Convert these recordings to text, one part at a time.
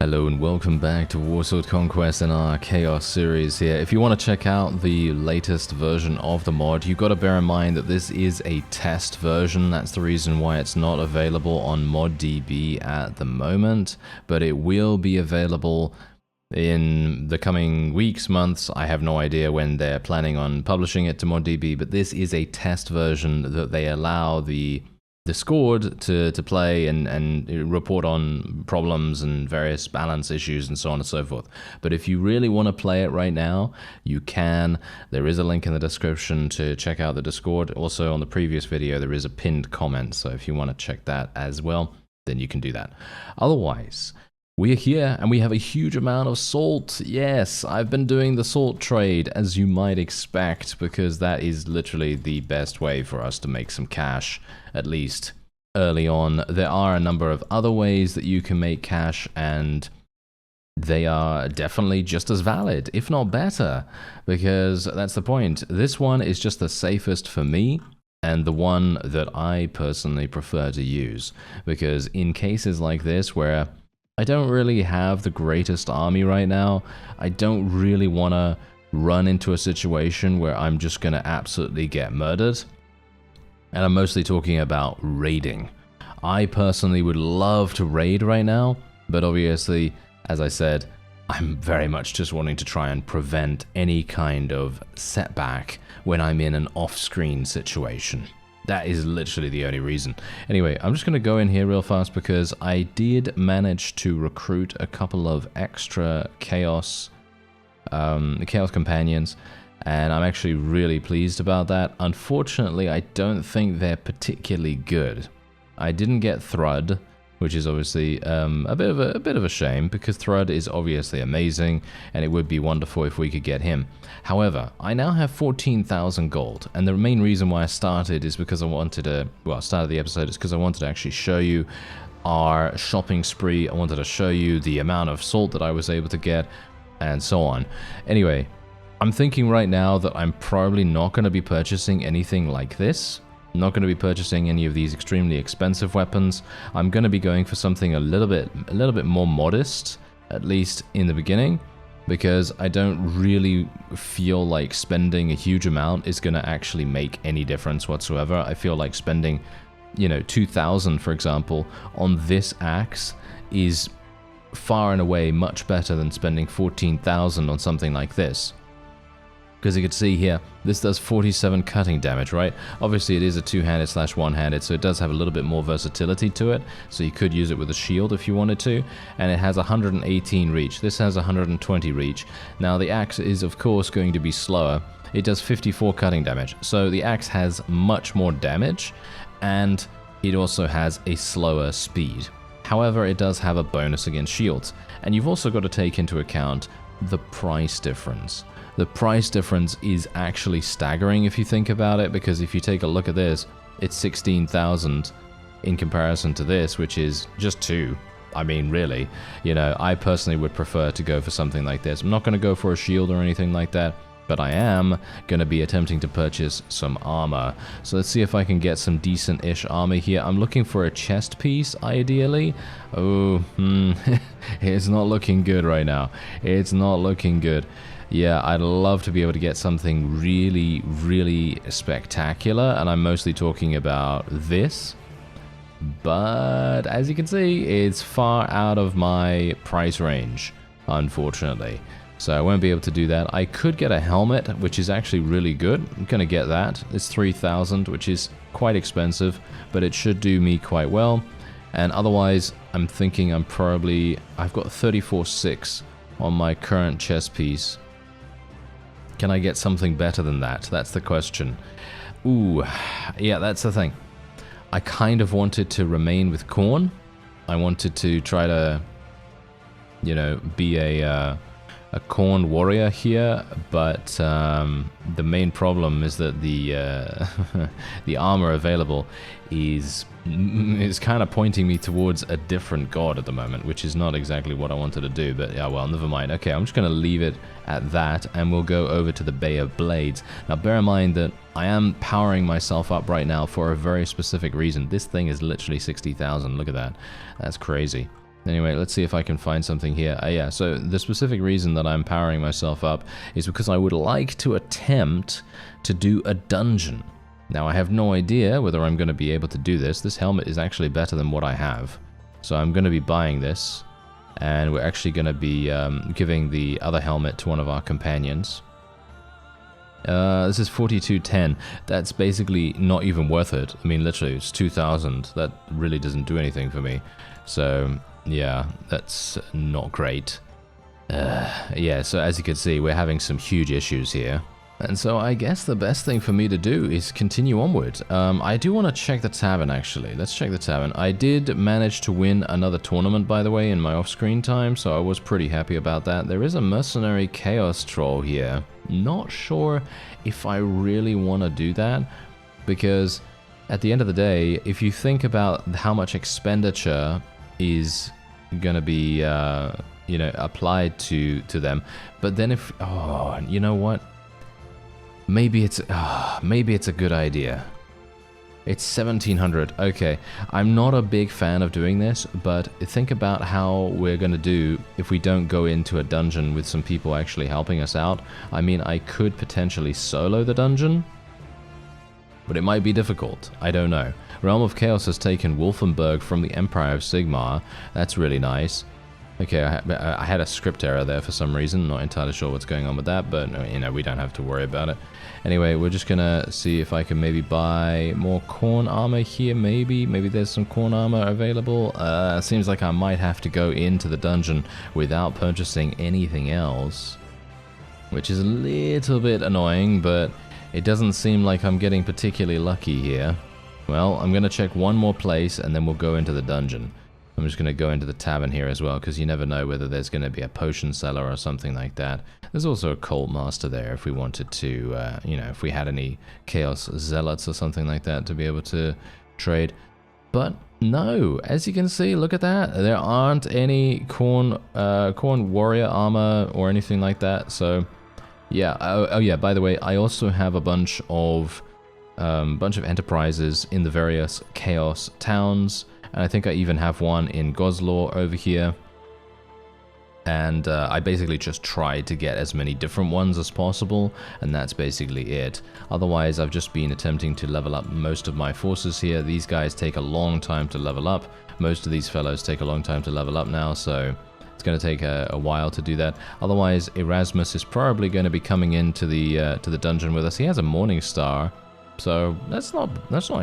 Hello and welcome back to Warsword Conquest and our Chaos series here. If you want to check out the latest version of the mod, you've got to bear in mind that this is a test version. That's the reason why it's not available on ModDB at the moment, but it will be available in the coming weeks, months. I have no idea when they're planning on publishing it to ModDB, but this is a test version that they allow the Discord to play and report on problems and various balance issues and so on and so forth. But if you really want to play it right now, you can. There is a link in the description to check out the Discord. Also on the previous video, there is a pinned comment. So if you want to check that as well, then you can do that. Otherwise, we are here and we have a huge amount of salt. Yes, I've been doing the salt trade, as you might expect, because that is literally the best way for us to make some cash, at least early on. There are a number of other ways that you can make cash, and they are definitely just as valid, if not better, because that's the point. This one is just the safest for me, and the one that I personally prefer to use, because in cases like this where I don't really have the greatest army right now, I don't really want to run into a situation where I'm just going to absolutely get murdered. And I'm mostly talking about raiding. I personally would love to raid right now, but obviously, as I said, I'm very much just wanting to try and prevent any kind of setback when I'm in an off-screen situation. That is literally the only reason. Anyway, I'm just going to go in here real fast because I did manage to recruit a couple of extra Chaos Companions, and I'm actually really pleased about that. Unfortunately, I don't think they're particularly good. I didn't get Thrud, which is obviously a bit of a shame, because Thrud is obviously amazing, and it would be wonderful if we could get him. However, I now have 14,000 gold, and the main reason why I started is because I wanted to, well, started the episode is because I wanted to actually show you our shopping spree. I wanted to show you the amount of salt that I was able to get, and so on. Anyway, I'm thinking right now that I'm probably not going to be purchasing anything like this. I'm not going to be purchasing any of these extremely expensive weapons. I'm going to be going for something a little bit more modest, at least in the beginning, because I don't really feel like spending a huge amount is going to actually make any difference whatsoever. I feel like spending, 2,000, for example, on this axe is far and away much better than spending 14,000 on something like this. Because you can see here, this does 47 cutting damage, right? Obviously, it is a two-handed / one-handed, so it does have a little bit more versatility to it. So you could use it with a shield if you wanted to. And it has 118 reach. This has 120 reach. Now, the axe is, of course, going to be slower. It does 54 cutting damage. So the axe has much more damage, and it also has a slower speed. However, it does have a bonus against shields. And you've also got to take into account the price difference. The price difference is actually staggering if you think about it, because if you take a look at this, it's 16,000 in comparison to this, which is just 2. I mean, really, I personally would prefer to go for something like this. I'm not going to go for a shield or anything like that, but I am going to be attempting to purchase some armor. So let's see if I can get some decent-ish armor here. I'm looking for a chest piece, ideally. Oh, it's not looking good right now. It's not looking good. Yeah, I'd love to be able to get something really, really spectacular, and I'm mostly talking about this. But as you can see, it's far out of my price range, unfortunately. So I won't be able to do that. I could get a helmet, which is actually really good. I'm going to get that. It's 3,000, which is quite expensive, but it should do me quite well. And otherwise, I'm thinking I've got 34.6 on my current chest piece. Can I get something better than that? That's the question. Ooh, yeah, that's the thing. I kind of wanted to remain with Khorne. I wanted to try to, be a Khorne warrior here, but the main problem is that the armor available is kind of pointing me towards a different god at the moment, which is not exactly what I wanted to do, but yeah, well, never mind. Okay, I'm just going to leave it at that, and we'll go over to the Bay of Blades. Now, bear in mind that I am powering myself up right now for a very specific reason. This thing is literally 60,000. Look at that. That's crazy. Anyway, let's see if I can find something here. Yeah, so the specific reason that I'm powering myself up is because I would like to attempt to do a dungeon. Now, I have no idea whether I'm going to be able to do this. This helmet is actually better than what I have. So I'm going to be buying this, and we're actually going to be giving the other helmet to one of our companions. This is 4210. That's basically not even worth it. I mean, literally, it's 2,000. That really doesn't do anything for me. So, yeah, that's not great. Yeah, so as you can see, we're having some huge issues here. And so I guess the best thing for me to do is continue onward. I do want to check the tavern, actually. Let's check the tavern. I did manage to win another tournament, by the way, in my off-screen time, so I was pretty happy about that. There is a mercenary chaos troll here. Not sure if I really want to do that, because at the end of the day, if you think about how much expenditure is going to be, you know, applied to them, but then if, oh, you know what? Maybe it's a good idea. It's 1700. Okay, I'm not a big fan of doing this, but think about how we're gonna do if we don't go into a dungeon with some people actually helping us out. I mean, I could potentially solo the dungeon, but it might be difficult. I don't know. Realm of Chaos has taken Wolfenburg from the Empire of Sigmar. That's really nice. Okay, I had a script error there for some reason. Not entirely sure what's going on with that, but you know, we don't have to worry about it. Anyway, we're just gonna see if I can maybe buy more corn armor here. Maybe there's some corn armor available. Seems like I might have to go into the dungeon without purchasing anything else, which is a little bit annoying, but it doesn't seem like I'm getting particularly lucky here. Well, I'm gonna check one more place and then we'll go into the dungeon. I'm just going to go into the tavern here as well, because you never know whether there's going to be a potion seller or something like that. There's also a cult master there if we wanted to, you know, if we had any chaos zealots or something like that to be able to trade. But no, as you can see, look at that. There aren't any corn warrior armor or anything like that. So, yeah. Oh yeah, by the way, I also have a bunch of enterprises in the various chaos towns. And I think I even have one in Gozlor over here. And I basically just tried to get as many different ones as possible, and that's basically it. Otherwise, I've just been attempting to level up most of my forces here. These guys take a long time to level up. Most of these fellows take a long time to level up now, so it's going to take a while to do that. Otherwise, Erasmus is probably going to be coming into the dungeon with us. He has a Morning Star. So that's not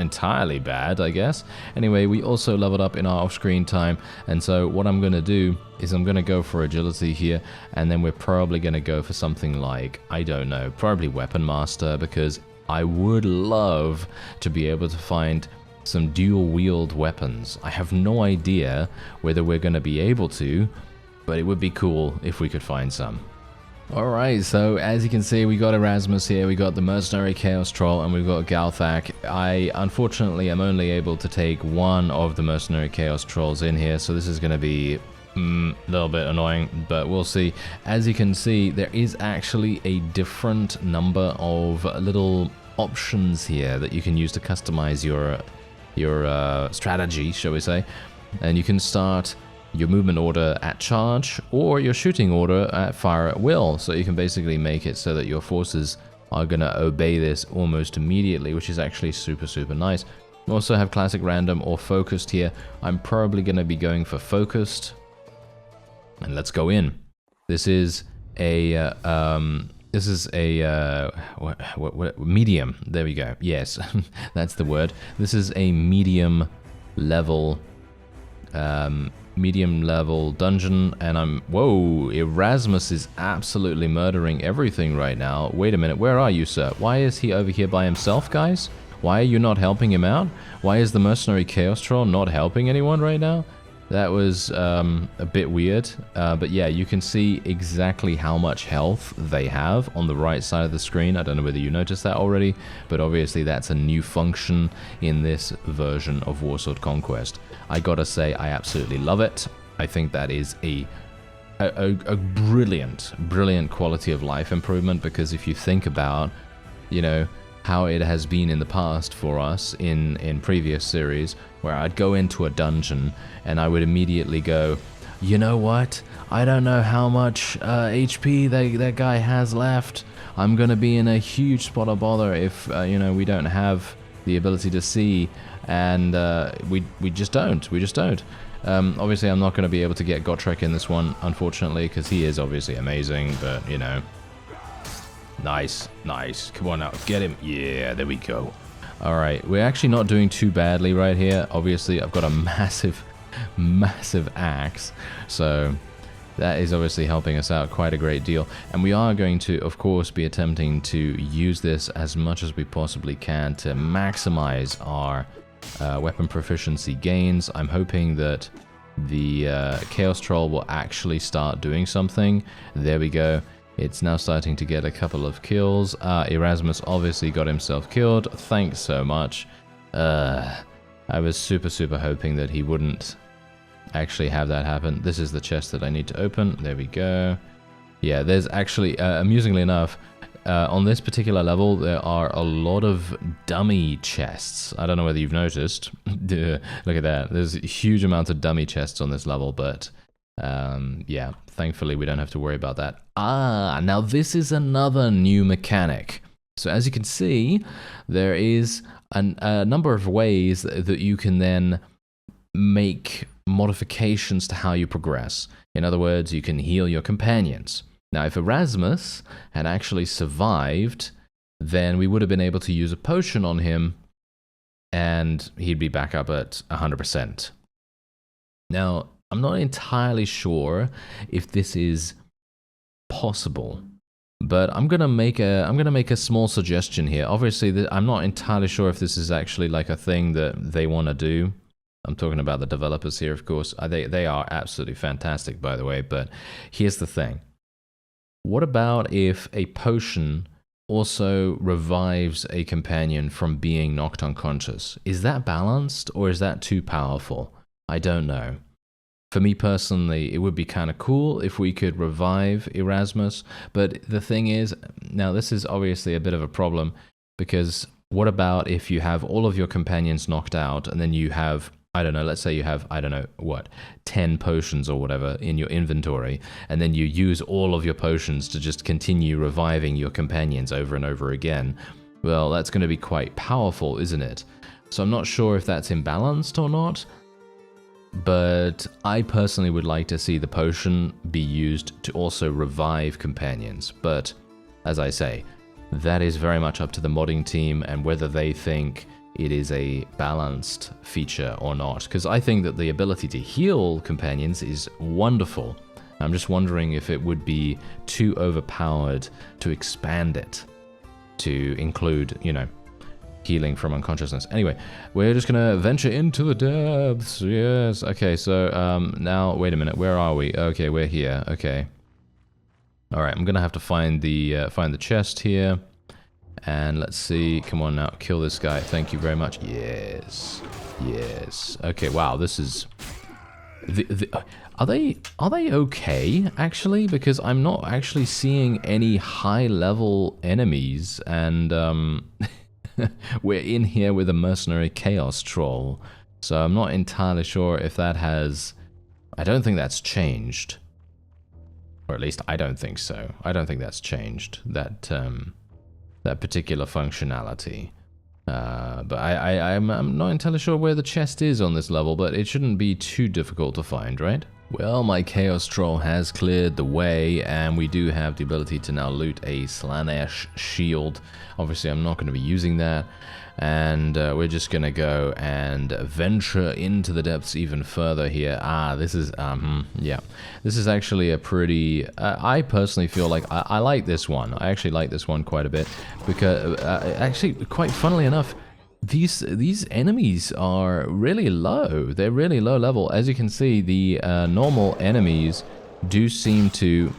entirely bad, I guess. Anyway, we also leveled up in our off-screen time, and so what I'm going to do is I'm going to go for agility here, and then we're probably going to go for something like, I don't know, probably Weapon Master, because I would love to be able to find some dual-wield weapons. I have no idea whether we're going to be able to, but it would be cool if we could find some. Alright, so as you can see, we got Erasmus here, we got the Mercenary Chaos Troll, and we've got Galthak. I, unfortunately, am only able to take one of the Mercenary Chaos Trolls in here, so this is going to be a little bit annoying, but we'll see. As you can see, there is actually a different number of little options here that you can use to customize your strategy, shall we say. And you can start your movement order at charge or your shooting order at fire at will, so you can basically make it so that your forces are going to obey this almost immediately, which is actually super nice. We also have classic random or focused here. I'm probably going to be going for focused, and let's go in. This is a medium. There we go. Yes, that's the word. This is a medium level dungeon, and whoa, Erasmus is absolutely murdering everything right now. Wait a minute, where are you, sir? Why is he over here by himself, guys? Why are you not helping him out? Why is the Mercenary Chaos Troll not helping anyone right now? That was a bit weird, but yeah, you can see exactly how much health they have on the right side of the screen. I don't know whether you noticed that already, but obviously that's a new function in this version of Warsword Conquest. I gotta say, I absolutely love it. I think that is a brilliant quality of life improvement, because if you think about, you know, how it has been in the past for us in previous series, where I'd go into a dungeon and I would immediately go, you know what? I don't know how much HP that guy has left. I'm gonna be in a huge spot of bother if you know, we don't have the ability to see, and we just don't. Obviously, I'm not going to be able to get Gotrek in this one, unfortunately, because he is obviously amazing, but, you know. Nice. Come on now, get him. Yeah, there we go. Alright, we're actually not doing too badly right here. Obviously, I've got a massive axe, so that is obviously helping us out quite a great deal. And we are going to, of course, be attempting to use this as much as we possibly can to maximize our weapon proficiency gains. I'm hoping that the Chaos Troll will actually start doing something. There we go. It's now starting to get a couple of kills. Erasmus obviously got himself killed. Thanks so much. I was super hoping that he wouldn't actually have that happen. This is the chest that I need to open. There we go. Yeah, there's actually, amusingly enough, on this particular level, there are a lot of dummy chests. I don't know whether you've noticed. Look at that. There's huge amounts of dummy chests on this level, but yeah, thankfully we don't have to worry about that. Now this is another new mechanic. So as you can see, there is a number of ways that you can then make modifications to how you progress. In other words, you can heal your companions. Now, if Erasmus had actually survived, then we would have been able to use a potion on him, and he'd be back up at 100%. Now, I'm not entirely sure if this is possible, but I'm gonna make a small suggestion here. Obviously, I'm not entirely sure if this is actually like a thing that they want to do. I'm talking about the developers here, of course. They are absolutely fantastic, by the way, but here's the thing. What about if a potion also revives a companion from being knocked unconscious? Is that balanced, or is that too powerful? I don't know. For me personally, it would be kind of cool if we could revive Erasmus, but the thing is, now this is obviously a bit of a problem, because what about if you have all of your companions knocked out, and then you have, I don't know, let's say you have, I don't know, what, 10 potions or whatever in your inventory, and then you use all of your potions to just continue reviving your companions over and over again. Well, that's going to be quite powerful, isn't it? So I'm not sure if that's imbalanced or not, but I personally would like to see the potion be used to also revive companions. But, as I say, that is very much up to the modding team and whether they think it is a balanced feature or not, because I think that the ability to heal companions is wonderful. I'm just wondering if it would be too overpowered to expand it to include, you know, healing from unconsciousness. Anyway, we're just gonna venture into the depths. Yes. Okay, so now wait a minute, where are we? Okay, we're here. Okay. All right, I'm gonna have to find the chest here. And let's see, come on now, kill this guy. Thank you very much. Yes. Okay, wow, this is... Are they okay, actually? Because I'm not actually seeing any high-level enemies, and we're in here with a mercenary Chaos Troll. So I'm not entirely sure if that has... I don't think that's changed. Or at least I don't think so. I don't think that's changed, that particular functionality. But I'm not entirely sure where the chest is on this level, but it shouldn't be too difficult to find, right? Well, my Chaos Troll has cleared the way, and we do have the ability to now loot a Slanesh shield. Obviously, I'm not going to be using that, and we're just going to go and venture into the depths even further here. This is, yeah. This is actually a pretty, I personally feel like I like this one. I actually like this one quite a bit, because, actually, quite funnily enough, these enemies are really low. They're really low level. As you can see, the normal enemies do seem to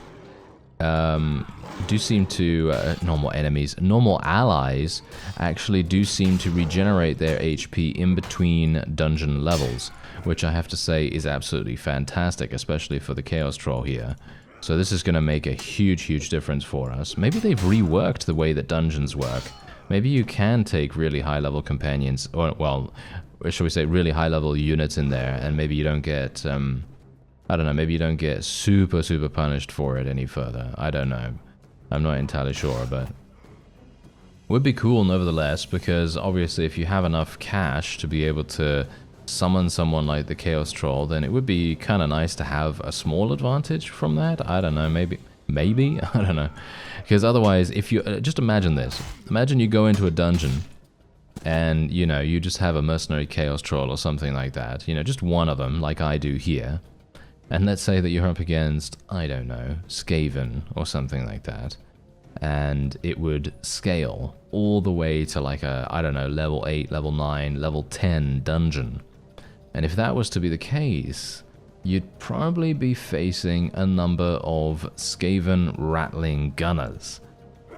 normal allies actually do seem to regenerate their HP in between dungeon levels, which I have to say is absolutely fantastic, especially for the Chaos Troll here. So this is going to make a huge difference for us. Maybe they've reworked the way that dungeons work. maybe you can take really high-level companions, or, well, shall we say really high-level units in there, and maybe you don't get, I don't know, maybe you don't get super, super punished for it any further. I don't know. I'm not entirely sure, but would be cool nevertheless, because obviously if you have enough cash to be able to summon someone like the Chaos Troll, then it would be kind of nice to have a small advantage from that. I don't know, maybe, I don't know. Because otherwise, if you, just imagine this. Imagine you go into a dungeon and, you know, you just have a mercenary Chaos Troll or something like that. You know, just one of them, like I do here. And let's say that you're up against, I don't know, Skaven or something like that. And it would scale all the way to like a, I don't know, level 8, level 9, level 10 dungeon. And if that was to be the case, you'd probably be facing a number of Skaven Rattling Gunners.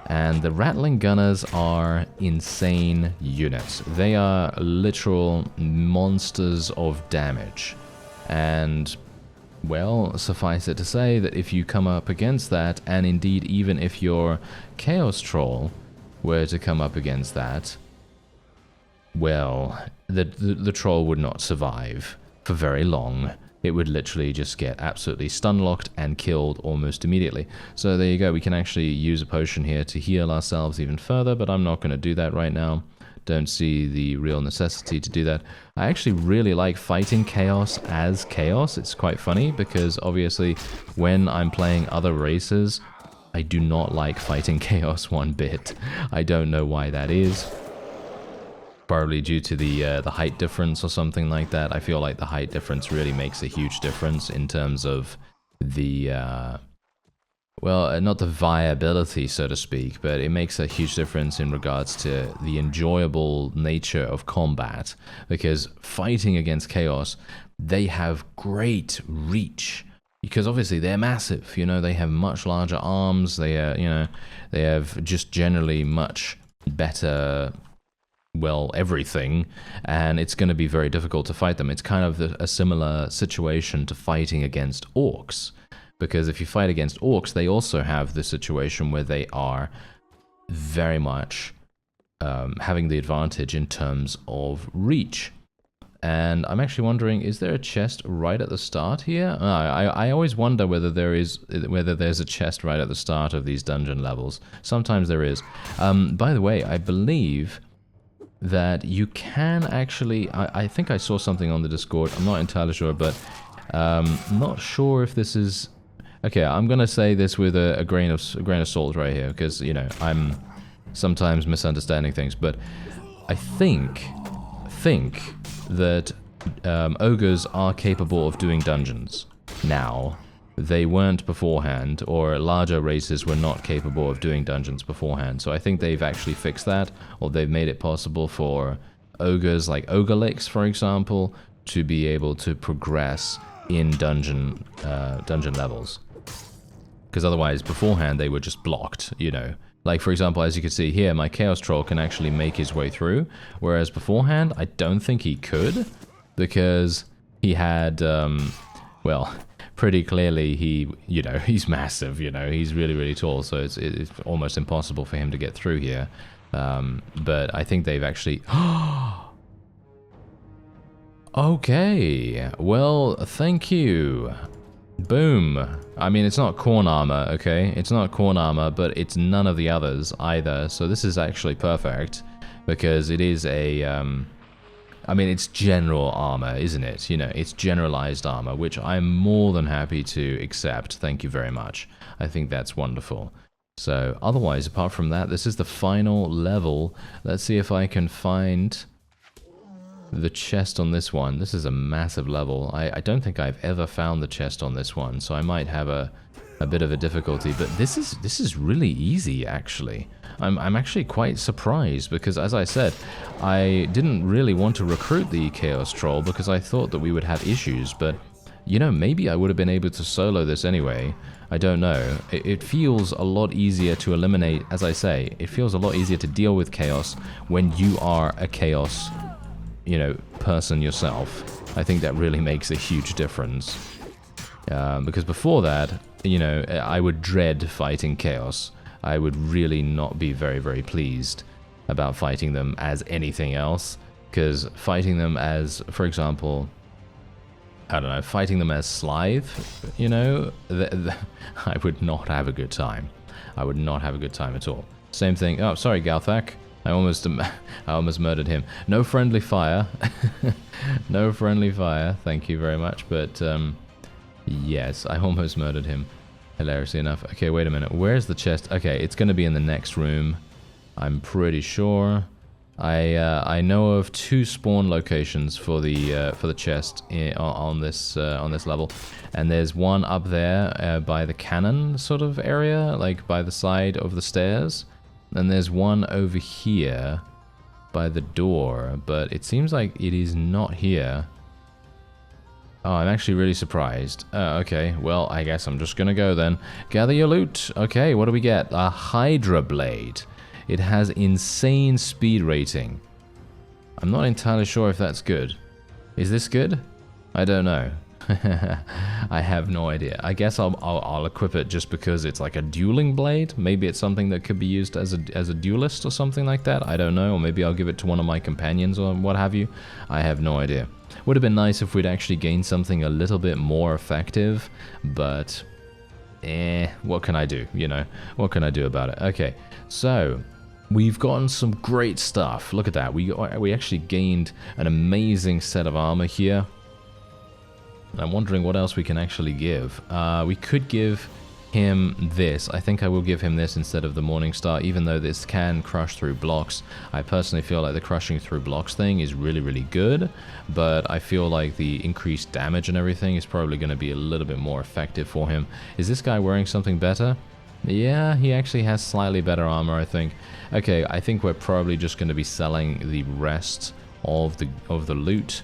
And the Rattling Gunners are insane units. They are literal monsters of damage. And, well, suffice it to say that if you come up against that, and indeed even if your Chaos Troll were to come up against that, well, the troll would not survive for very long. It would literally just get absolutely stun-locked and killed almost immediately. So there you go, we can actually use a potion here to heal ourselves even further, but I'm not going to do that right now. Don't see the real necessity to do that. I actually really like fighting Chaos as Chaos. It's quite funny, because obviously when I'm playing other races, I do not like fighting Chaos one bit. I don't know why that is. Probably due to the height difference or something like that. I feel like the height difference really makes a huge difference in terms of the, well, not the viability, so to speak, but it makes a huge difference in regards to the enjoyable nature of combat. Because fighting against Chaos, they have great reach. Because obviously they're massive, you know, they have much larger arms, they are, you know, they have just generally much better, well, everything, and it's going to be very difficult to fight them. It's kind of a similar situation to fighting against orcs, because if you fight against orcs, they also have the situation where they are very much having the advantage in terms of reach. And I'm actually wondering, is there a chest right at the start here? I always wonder whether there's a chest right at the start of these dungeon levels. Sometimes there is. By the way, I believe that you can actually, I think I saw something on the Discord, I'm not entirely sure, but not sure if this is, okay, I'm gonna say this with a grain of salt right here, because, you know, I'm sometimes misunderstanding things, but I think that ogres are capable of doing dungeons now. They weren't beforehand, or larger races were not capable of doing dungeons beforehand. So I think they've actually fixed that, or they've made it possible for ogres like Ogrelix, for example, to be able to progress in dungeon levels. Because otherwise, beforehand, they were just blocked, you know. Like, for example, as you can see here, my Chaos Troll can actually make his way through, whereas beforehand, I don't think he could, because he had, well, pretty clearly you know, he's massive, you know, he's really, really tall, so it's almost impossible for him to get through here. But I think they've actually... Okay, well, thank you. Boom. I mean, it's not corn armor, okay? It's not corn armor, but it's none of the others either, so this is actually perfect, because it is a... I mean, it's general armor, isn't it? You know, it's generalized armor, which I'm more than happy to accept. Thank you very much. I think that's wonderful. So, otherwise, apart from that, this is the final level. Let's see if I can find the chest on this one. This is a massive level. I don't think I've ever found the chest on this one, so I might have a bit of a difficulty, but this is really easy, actually. I'm actually quite surprised, because as I said, I didn't really want to recruit the Chaos Troll because I thought that we would have issues, but, you know, maybe I would have been able to solo this anyway. I don't know. It feels a lot easier to eliminate, as I say, it feels a lot easier to deal with Chaos when you are a Chaos, you know, person yourself. I think that really makes a huge difference. Because before that, you know, I would dread fighting Chaos. I would really not be very, very pleased. about fighting them as anything else, because fighting them as, for example, I don't know, fighting them as Slythe, you know, I would not have a good time. I would not have a good time at all. Same thing. Oh, sorry, Galthak. I almost murdered him. No friendly fire. No friendly fire. Thank you very much. But yes, I almost murdered him. Hilariously enough. Okay, wait a minute. Where's the chest? Okay, it's going to be in the next room. I'm pretty sure. I know of 2 spawn locations for the chest on this level, and there's one up there by the cannon sort of area, like by the side of the stairs, and there's one over here by the door, but it seems like it is not here. Oh, I'm actually really surprised. Okay, well, I guess I'm just gonna go then. Gather your loot. Okay, what do we get? A Hydra Blade. It has insane speed rating. I'm not entirely sure if that's good. Is this good? I don't know. I have no idea. I guess I'll equip it just because it's like a dueling blade. Maybe it's something that could be used as a duelist or something like that. I don't know. Or maybe I'll give it to one of my companions or what have you. I have no idea. Would have been nice if we'd actually gained something a little bit more effective, but what can I do, you know? What can I do about it? Okay, so we've gotten some great stuff. Look at that. We actually gained an amazing set of armor here. I'm wondering what else we can actually give. We could give him this. I think I will give him this instead of the Morningstar, even though this can crush through blocks. I personally feel like the crushing through blocks thing is really, really good, but I feel like the increased damage and everything is probably going to be a little bit more effective for him. Is this guy wearing something better? Yeah, he actually has slightly better armor, I think. Okay, I think we're probably just going to be selling the rest of the loot.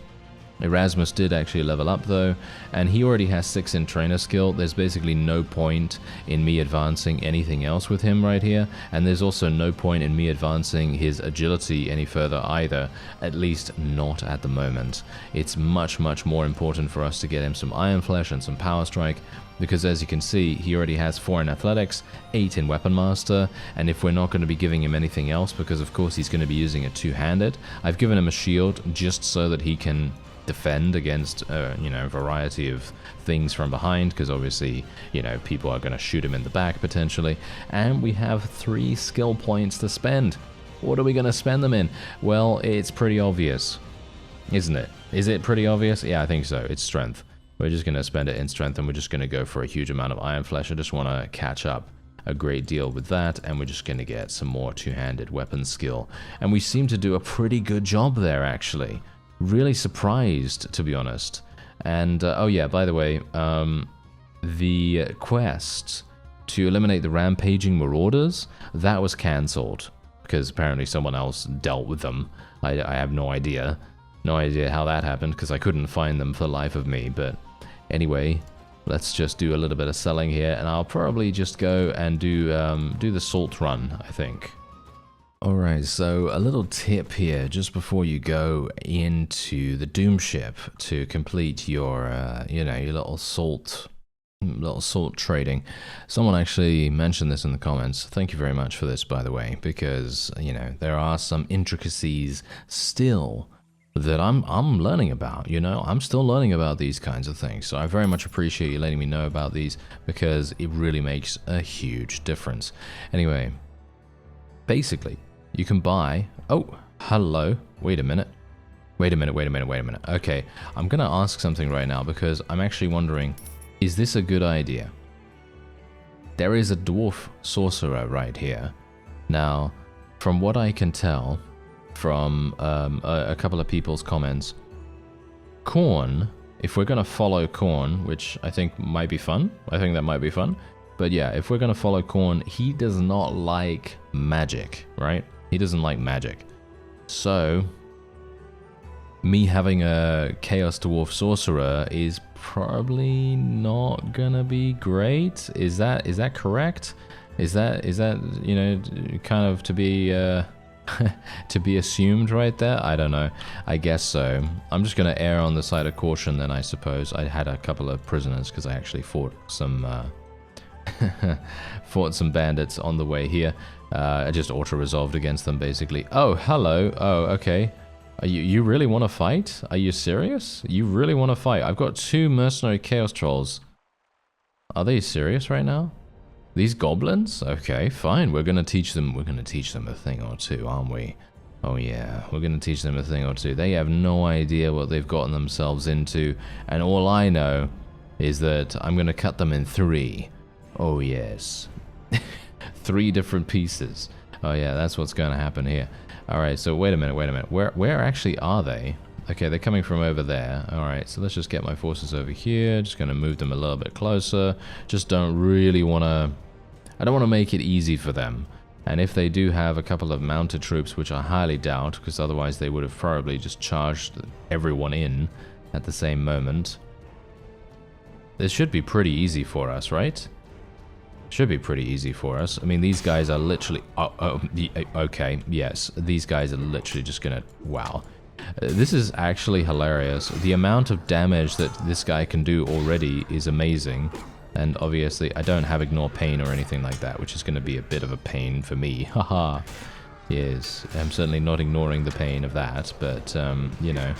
Erasmus did actually level up though, and he already has 6 in trainer skill. There's basically no point in me advancing anything else with him right here, and there's also no point in me advancing his agility any further either, at least not at the moment. It's much, much more important for us to get him some Iron Flesh and some Power Strike, because as you can see, he already has 4 in Athletics, 8 in Weapon Master, and if we're not going to be giving him anything else, because of course he's going to be using a two-handed, I've given him a shield just so that he can defend against, you know, a variety of things from behind, because obviously, you know, people are going to shoot him in the back potentially, and we have 3 skill points to spend. What are we going to spend them in? Well, it's pretty obvious, isn't it? Is it pretty obvious? Yeah, I think so. It's strength. We're just going to spend it in strength, and we're just going to go for a huge amount of Iron Flesh. I just want to catch up a great deal with that, and we're just going to get some more two-handed weapon skill. And we seem to do a pretty good job there, actually. Really surprised, to be honest. And oh yeah, by the way, the quest to eliminate the rampaging marauders, that was cancelled because apparently someone else dealt with them. I have no idea how that happened, because I couldn't find them for the life of me. But anyway, let's just do a little bit of selling here, and I'll probably just go and do the salt run, I think. Alright, so a little tip here, just before you go into the Doom Ship to complete your, you know, your little salt trading. Someone actually mentioned this in the comments. Thank you very much for this, by the way, because, you know, there are some intricacies still that I'm learning about, you know. I'm still learning about these kinds of things, so I very much appreciate you letting me know about these, because it really makes a huge difference. Anyway, basically, you can buy... Oh, hello. Wait a minute. Okay, I'm going to ask something right now, because I'm actually wondering, is this a good idea? There is a dwarf sorcerer right here. Now, from what I can tell from a couple of people's comments, Khorne, if we're going to follow Khorne, which I think might be fun, but yeah, if we're going to follow Khorne, he does not like magic, right? He doesn't like magic. So, me having a Chaos Dwarf Sorcerer is probably not gonna be great. Is that correct? Is that you know, kind of to be to be assumed right there? I don't know. I guess so. I'm just gonna err on the side of caution then, I suppose. I had a couple of prisoners because I actually fought some Fought some bandits on the way here. I just auto-resolved against them, basically. Oh, hello. Oh, okay. You really want to fight? Are you serious? You really want to fight? I've got 2 mercenary chaos trolls. Are they serious right now? These goblins? Okay, fine. We're gonna teach them. We're gonna teach them a thing or two, aren't we? Oh yeah, we're gonna teach them a thing or two. They have no idea what they've gotten themselves into, and all I know is that I'm gonna cut them in 3. Oh yes, 3 different pieces. Oh yeah, that's what's gonna happen here. All right, so wait a minute. Where actually are they? Okay, they're coming from over there. All right, so let's just get my forces over here. Just gonna move them a little bit closer. Just don't really wanna. I don't want to make it easy for them. And if they do have a couple of mounted troops, which I highly doubt, because otherwise they would have probably just charged everyone in at the same moment. This should be pretty easy for us, right? Should be pretty easy for us. I mean, these guys are literally... okay, yes. These guys are literally just gonna... Wow. This is actually hilarious. The amount of damage that this guy can do already is amazing. And obviously, I don't have Ignore Pain or anything like that, which is going to be a bit of a pain for me. Haha. Yes, I'm certainly not ignoring the pain of that, but, you know.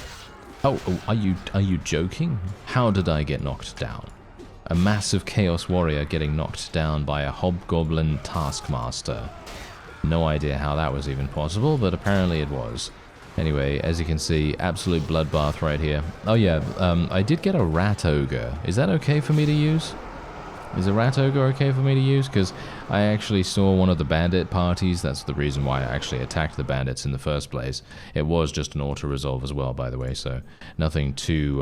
Oh, are you joking? How did I get knocked down? A massive Chaos Warrior getting knocked down by a Hobgoblin Taskmaster. No idea how that was even possible, but apparently it was. Anyway, as you can see, absolute bloodbath right here. Oh yeah, I did get a Rat Ogre. Is that okay for me to use? Is a Rat Ogre okay for me to use? Because I actually saw one of the bandit parties. That's the reason why I actually attacked the bandits in the first place. It was just an auto-resolve as well, by the way, so nothing too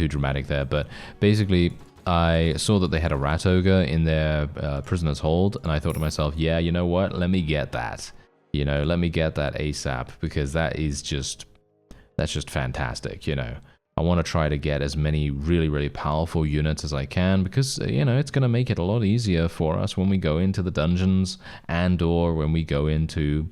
dramatic there. But basically, I saw that they had a Rat Ogre in their prisoner's hold, and I thought to myself, yeah, you know what? Let me get that. You know, let me get that ASAP, because that's just fantastic, you know. I want to try to get as many really, really powerful units as I can, because, you know, it's going to make it a lot easier for us when we go into the dungeons and or when we go into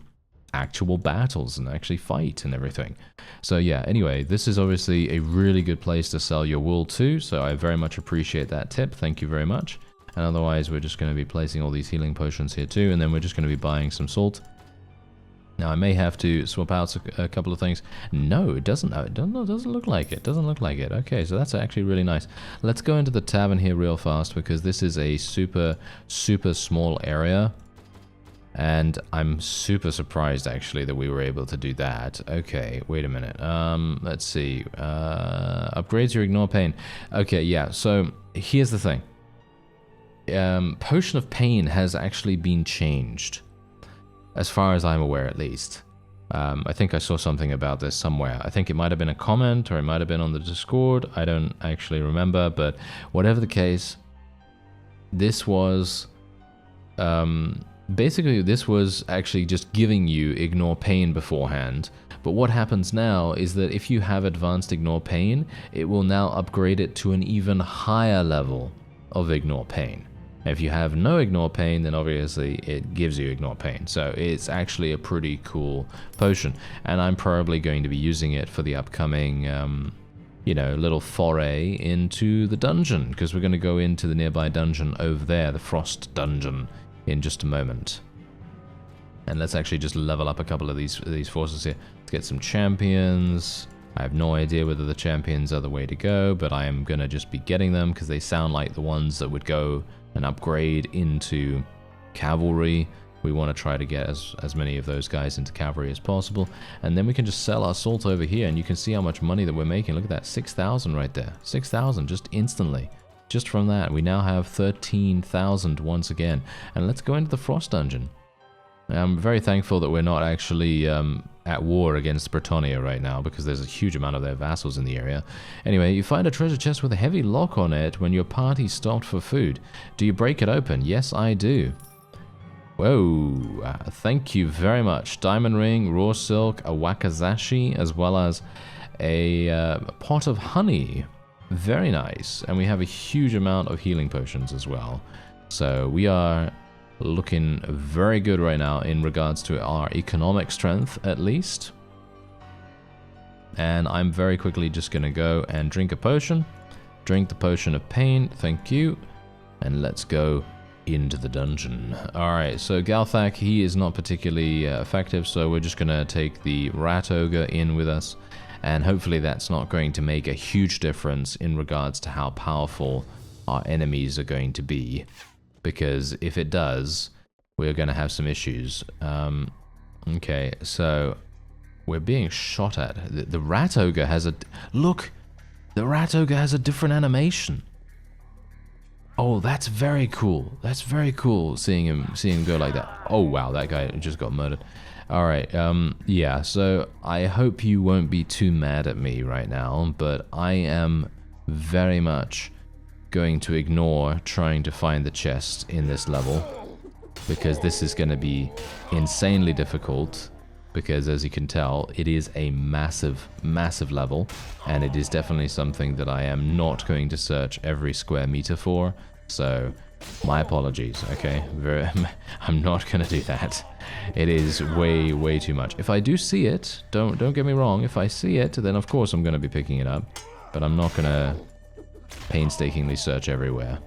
actual battles and actually fight and everything. So yeah, anyway, this is obviously a really good place to sell your wool to, so I very much appreciate that tip. Thank you very much. And otherwise, we're just going to be placing all these healing potions here too, and then we're just going to be buying some salt. Now, I may have to swap out a couple of things. No, it doesn't. It doesn't look like it. Doesn't look like it. Okay, so that's actually really nice. Let's go into the tavern here real fast, because this is a super, super small area. And I'm super surprised, actually, that we were able to do that. Okay, wait a minute. Let's see. Upgrades your Ignore Pain. Okay, yeah, so here's the thing. Potion of Pain has actually been changed. As far as I'm aware, at least. I think I saw something about this somewhere. I think it might have been a comment, or it might have been on the Discord. I don't actually remember, but whatever the case, this was... basically, this was actually just giving you Ignore Pain beforehand. But what happens now is that if you have Advanced Ignore Pain, it will now upgrade it to an even higher level of Ignore Pain. If you have no Ignore Pain, then obviously it gives you Ignore Pain. So it's actually a pretty cool potion. And I'm probably going to be using it for the upcoming, you know, little foray into the dungeon. Because we're going to go into the nearby dungeon over there, the Frost Dungeon, in just a moment. And let's actually just level up a couple of these forces here. Let's get some champions. I have no idea whether the champions are the way to go, but I am going to just be getting them because they sound like the ones that would go and upgrade into cavalry. We want to try to get as many of those guys into cavalry as possible, and then we can just sell our salt over here, and you can see how much money that we're making. Look at that, 6,000 right there. 6,000 just instantly. Just from that, we now have 13,000 once again. And let's go into the Frost Dungeon. I'm very thankful that we're not actually at war against Bretonnia right now, because there's a huge amount of their vassals in the area. Anyway, you find a treasure chest with a heavy lock on it when your party stopped for food. Do you break it open? Yes, I do. Whoa, thank you very much. Diamond ring, raw silk, a wakizashi, as well as a pot of honey. Very nice. And we have a huge amount of healing potions as well. So we are looking very good right now in regards to our economic strength, at least. And I'm very quickly just going to go and drink a potion. Drink the potion of pain. Thank you. And let's go into the dungeon. Alright, so Galthak, he is not particularly effective, so we're just going to take the Rat Ogre in with us, and hopefully that's not going to make a huge difference in regards to how powerful our enemies are going to be, because if it does, we're going to have some issues. Okay, so we're being shot at. The Rat Ogre has a... Look! The Rat Ogre has a different animation. Oh, that's very cool. That's very cool seeing him go like that. Oh wow, that guy just got murdered. Alright, yeah, so I hope you won't be too mad at me right now, but I am very much going to ignore trying to find the chest in this level, because this is going to be insanely difficult, because as you can tell, it is a massive, massive level, and it is definitely something that I am not going to search every square meter for, so my apologies, okay? I'm not going to do that. It is way, way too much. If I do see it, don't get me wrong, if I see it, then of course I'm going to be picking it up, but I'm not going to painstakingly search everywhere.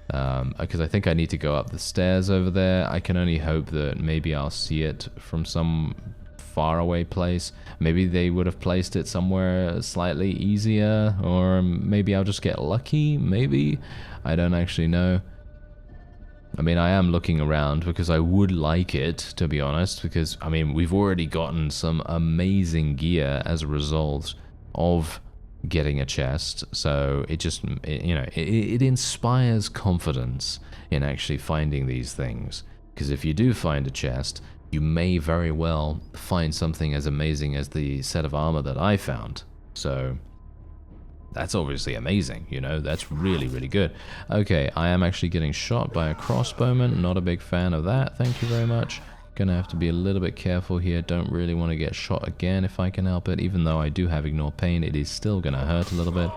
Because I think I need to go up the stairs over there. I can only hope that maybe I'll see it from some faraway place. Maybe they would have placed it somewhere slightly easier, or maybe I'll just get lucky, maybe. I don't actually know. I mean, I am looking around because I would like it, to be honest, because, I mean, we've already gotten some amazing gear as a result of getting a chest, so it just, you know, it inspires confidence in actually finding these things, because if you do find a chest, you may very well find something as amazing as the set of armor that I found, so that's obviously amazing, you know, that's really, really good. Okay, I am actually getting shot by a crossbowman, not a big fan of that, thank you very much. Gonna have to be a little bit careful here, don't really want to get shot again if I can help it, even though I do have ignore pain, it is still gonna hurt a little bit.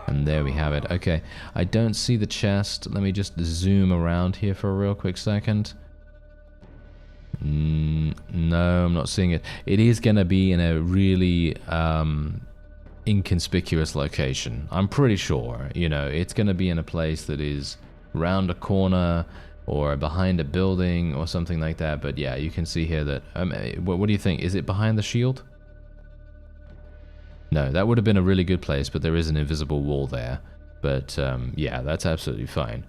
And there we have it. Okay, I don't see the chest, let me just zoom around here for a real quick second. No, I'm not seeing it. It is gonna be in a really inconspicuous location, I'm pretty sure, you know, it's gonna be in a place that is round a corner, or behind a building, or something like that, but yeah, you can see here that, what do you think, is it behind the shield? No, that would have been a really good place, but there is an invisible wall there, but yeah, that's absolutely fine.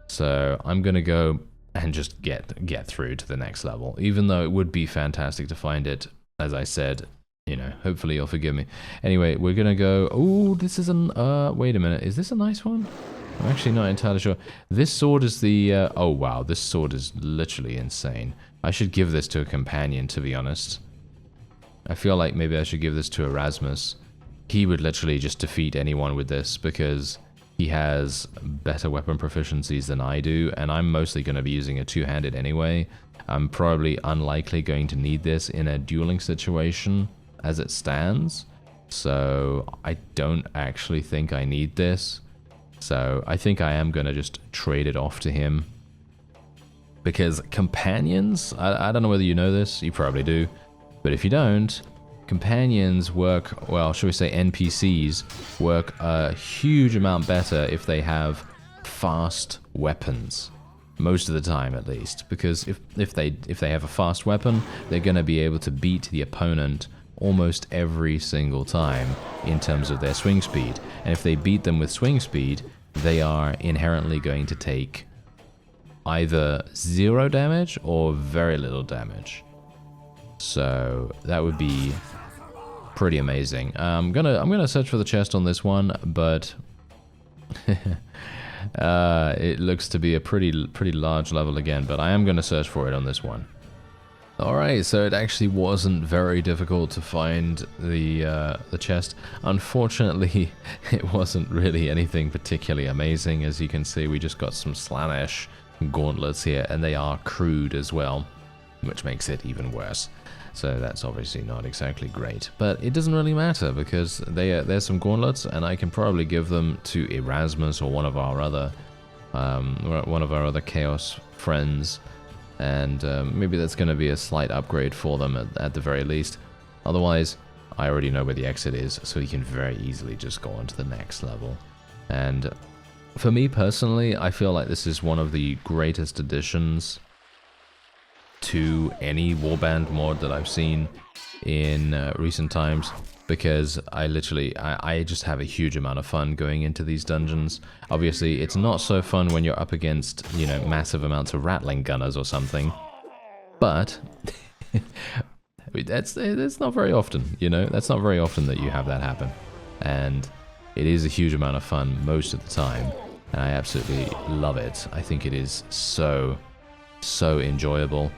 So, I'm gonna go and just get through to the next level, even though it would be fantastic to find it, as I said, you know, hopefully you'll forgive me. Anyway, we're gonna go, oh, this is an, wait a minute, is this a nice one? I'm actually not entirely sure. This sword is the... oh, wow. This sword is literally insane. I should give this to a companion, to be honest. I feel like maybe I should give this to Erasmus. He would literally just defeat anyone with this, because he has better weapon proficiencies than I do, and I'm mostly going to be using a two-handed anyway. I'm probably unlikely going to need this in a dueling situation as it stands, so I don't actually think I need this. So I think I am going to just trade it off to him, because companions, I don't know whether you know this, you probably do, but if you don't, companions work, well, shall we say NPCs work a huge amount better if they have fast weapons, most of the time at least, because if they have a fast weapon, they're going to be able to beat the opponent almost every single time in terms of their swing speed. And if they beat them with swing speed, they are inherently going to take either 0 damage or very little damage. So that would be pretty amazing. I'm gonna search for the chest on this one, but it looks to be a pretty large level again, but I am gonna search for it on this one. Alright, so it actually wasn't very difficult to find the chest. Unfortunately, it wasn't really anything particularly amazing. As you can see, we just got some Slaanesh gauntlets here, and they are crude as well, which makes it even worse. So that's obviously not exactly great. But it doesn't really matter, because there's some gauntlets, and I can probably give them to Erasmus or one of our other Chaos friends. And maybe that's going to be a slight upgrade for them at the very least. Otherwise, I already know where the exit is, so he can very easily just go on to the next level. And For me personally, I feel like this is one of the greatest additions to any Warband mod that I've seen in recent times, because I just have a huge amount of fun going into these dungeons. Obviously, it's not so fun when you're up against, you know, massive amounts of rattling gunners or something, but that's not very often, you know, that's not very often that you have that happen, and it is a huge amount of fun most of the time, and I absolutely love it. I think it is so enjoyable.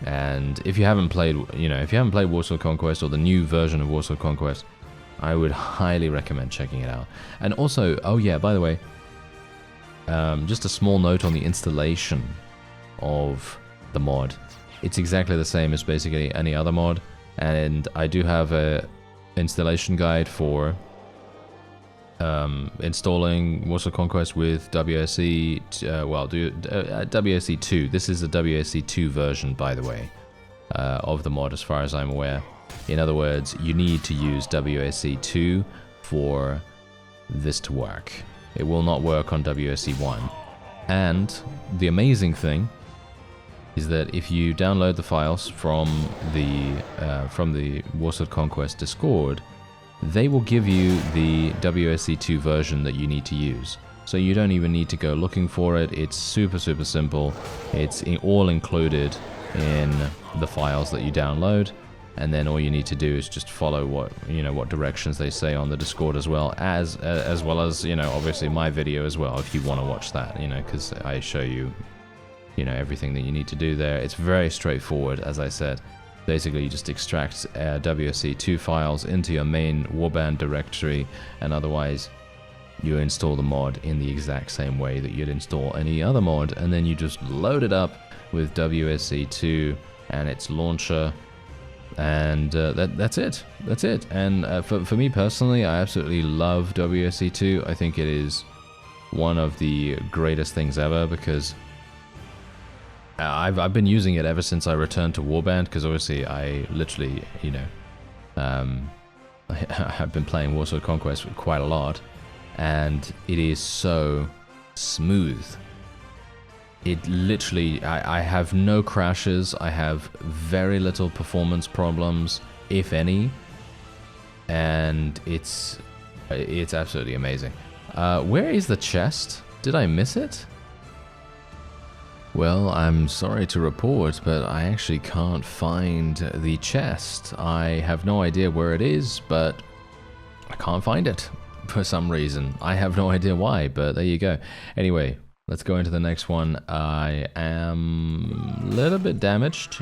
And if you haven't played, you know, if you haven't played Warsword Conquest or the new version of Warsword Conquest, I would highly recommend checking it out. And also, oh yeah, by the way, just a small note on the installation of the mod. It's exactly the same as basically any other mod, and I do have a installation guide for installing Warsword Conquest with WSE, WSE 2. This is the WSE 2 version, by the way, of the mod as far as I'm aware. In other words, you need to use WSE 2 for this to work. It will not work on WSE 1. And the amazing thing is that if you download the files from the Warsword Conquest Discord, they will give you the WSE 2 version that you need to use. So you don't even need to go looking for it. It's super simple. It's all included in the files that you download, and then all you need to do is just follow what directions they say on the Discord, as well as you know, obviously my video as well, if you want to watch that, you know, because I show you, you know, everything that you need to do there. It's very straightforward, as I said. Basically, you just extract WSE2 files into your main Warband directory, and otherwise you install the mod in the exact same way that you'd install any other mod, and then you just load it up with WSE2 and its launcher, and that's it. That's it. And for me personally, I absolutely love WSE2. I think it is one of the greatest things ever, because I've been using it ever since I returned to Warband, because obviously I literally, you know, I've been playing Warsword Conquest quite a lot, and it is so smooth. It literally, I have no crashes, I have very little performance problems, if any, and it's absolutely amazing. Where is the chest? Did I miss it? Well, I'm sorry to report, but I actually can't find the chest. I have no idea where it is, but I can't find it for some reason. I have no idea why, but there you go. Anyway, let's go into the next one. I am a little bit damaged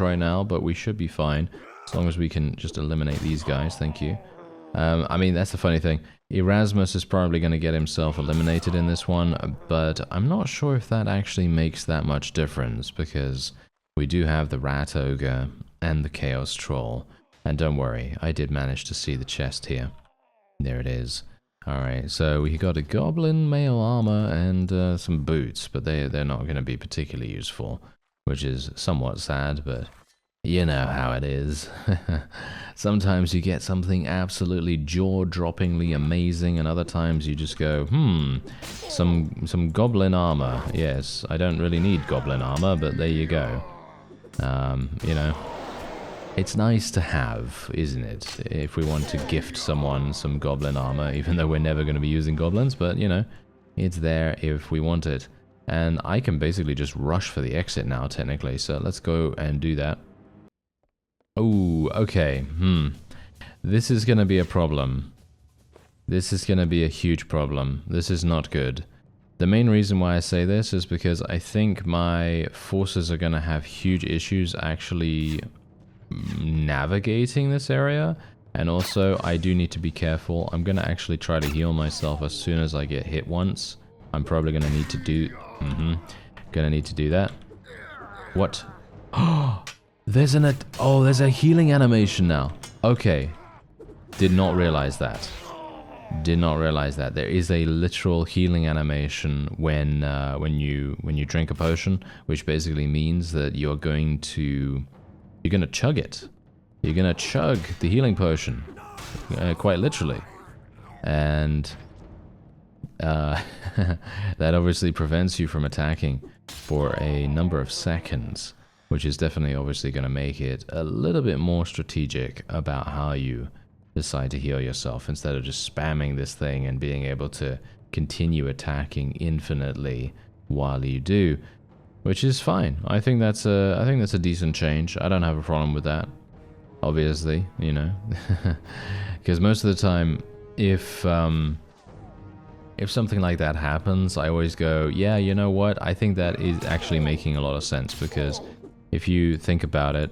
right now, but we should be fine as long as we can just eliminate these guys. Thank you. I mean, that's the funny thing. Erasmus is probably going to get himself eliminated in this one, but I'm not sure if that actually makes that much difference, because we do have the Rat Ogre and the Chaos Troll. And don't worry, I did manage to see the chest here. There it is. Alright, so we got a Goblin mail armor and some boots, but they're not going to be particularly useful, which is somewhat sad, but you know how it is. Sometimes you get something absolutely jaw-droppingly amazing, and other times you just go, some goblin armor. Yes, I don't really need goblin armor, but there you go. You know, it's nice to have, isn't it? If we want to gift someone some goblin armor, even though we're never going to be using goblins, but you know, it's there if we want it. And I can basically just rush for the exit now, technically, so let's go and do that. Oh, okay. This is going to be a problem. This is going to be a huge problem. This is not good. The main reason why I say this is because I think my forces are going to have huge issues actually navigating this area. And also, I do need to be careful. I'm going to actually try to heal myself as soon as I get hit once. I'm probably going to need to do... Going to need to do that. What? Oh! There's a healing animation now. Okay. Did not realize that. Did not realize that. There is a literal healing animation when you drink a potion, which basically means that you're going to chug it. You're gonna chug the healing potion, quite literally. And that obviously prevents you from attacking for a number of seconds, which is definitely obviously going to make it a little bit more strategic about how you decide to heal yourself, instead of just spamming this thing and being able to continue attacking infinitely while you do, which is fine. I think that's a decent change. I don't have a problem with that, obviously, you know, because most of the time, if something like that happens, I always go, yeah, you know what? I think that is actually making a lot of sense, because if you think about it,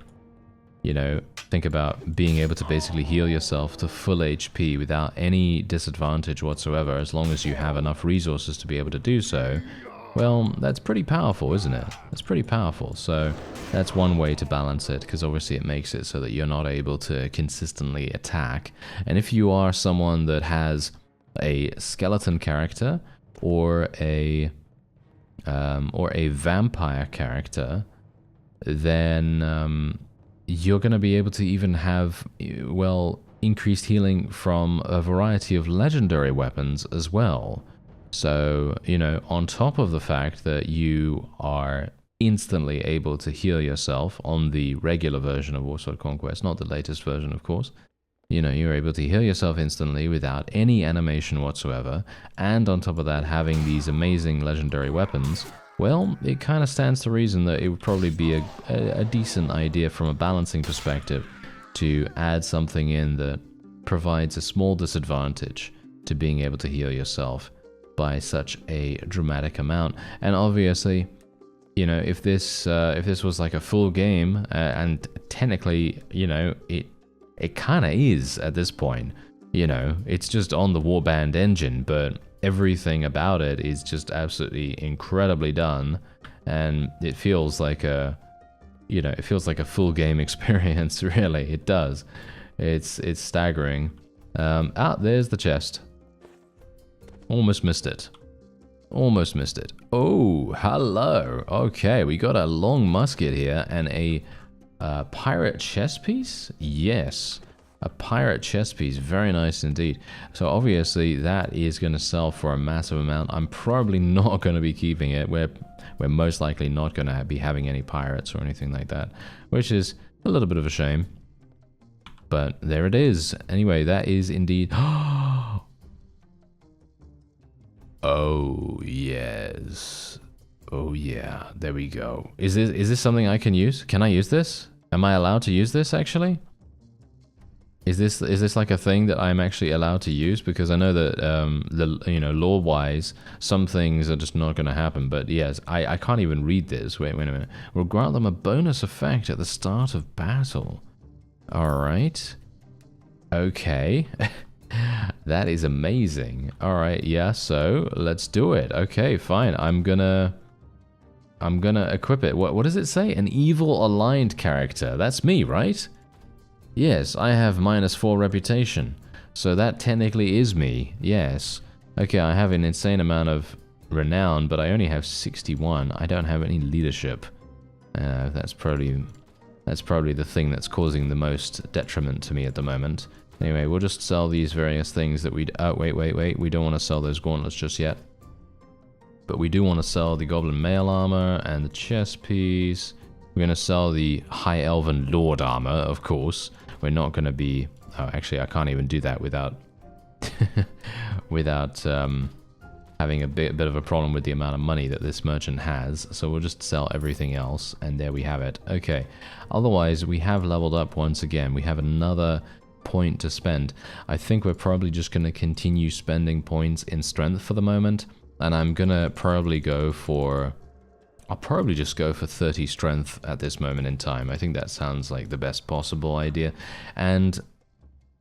you know, think about being able to basically heal yourself to full HP without any disadvantage whatsoever, as long as you have enough resources to be able to do so. Well, that's pretty powerful, isn't it? That's pretty powerful. So that's one way to balance it, because obviously it makes it so that you're not able to consistently attack. And if you are someone that has a skeleton character or a vampire character, then you're going to be able to even have, well, increased healing from a variety of legendary weapons as well. So, you know, on top of the fact that you are instantly able to heal yourself on the regular version of Warsword Conquest, not the latest version, of course, you know, you're able to heal yourself instantly without any animation whatsoever, and on top of that, having these amazing legendary weapons. Well, it kind of stands to reason that it would probably be a decent idea from a balancing perspective to add something in that provides a small disadvantage to being able to heal yourself by such a dramatic amount. And obviously, you know, if this was like a full game, and technically, you know, it kind of is at this point, you know, it's just on the Warband engine, but everything about it is just absolutely incredibly done, and it feels like a, you know, it feels like a full game experience. Really, it does. It's staggering. There's the chest. Almost missed it. Almost missed it. Oh, hello. Okay, we got a long musket here and a pirate chest piece. Yes. A pirate chest piece, very nice indeed. So obviously that is going to sell for a massive amount. I'm probably not going to be keeping it. We're most likely not going to be having any pirates or anything like that, which is a little bit of a shame. But there it is. Anyway, that is indeed... Oh, yes. Oh, yeah. There we go. Is this something I can use? Can I use this? Am I allowed to use this, actually? Is this like a thing that I'm actually allowed to use? Because I know that you know, lore-wise, some things are just not going to happen. But yes, I can't even read this. Wait a minute. We'll grant them a bonus effect at the start of battle. All right. Okay. That is amazing. All right. Yeah. So let's do it. Okay. Fine. I'm gonna equip it. What does it say? An evil aligned character. That's me, right? Yes, I have -4 reputation, so that technically is me, yes. Okay, I have an insane amount of renown, but I only have 61. I don't have any leadership. That's probably the thing that's causing the most detriment to me at the moment. Anyway, we'll just sell these various things that we'd... Oh, wait. We don't want to sell those gauntlets just yet. But we do want to sell the goblin mail armor and the chest piece. We're going to sell the high elven lord armor, of course. We're not going to be... Oh, actually, I can't even do that without... without having a bit of a problem with the amount of money that this merchant has. So we'll just sell everything else, and there we have it. Okay. Otherwise, we have leveled up once again. We have another point to spend. I think we're probably just going to continue spending points in strength for the moment. And I'm going to probably go for... I'll probably just go for 30 strength at this moment in time. I think that sounds like the best possible idea. And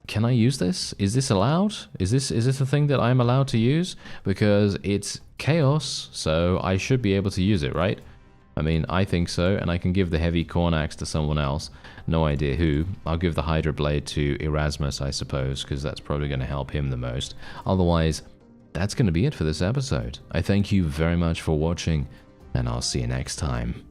can I use this? Is this allowed? Is this a thing that I'm allowed to use? Because it's chaos, so I should be able to use it, right? I mean, I think so, and I can give the heavy corn axe to someone else. No idea who. I'll give the Hydra blade to Erasmus, I suppose, because that's probably going to help him the most. Otherwise, that's going to be it for this episode. I thank you very much for watching, and I'll see you next time.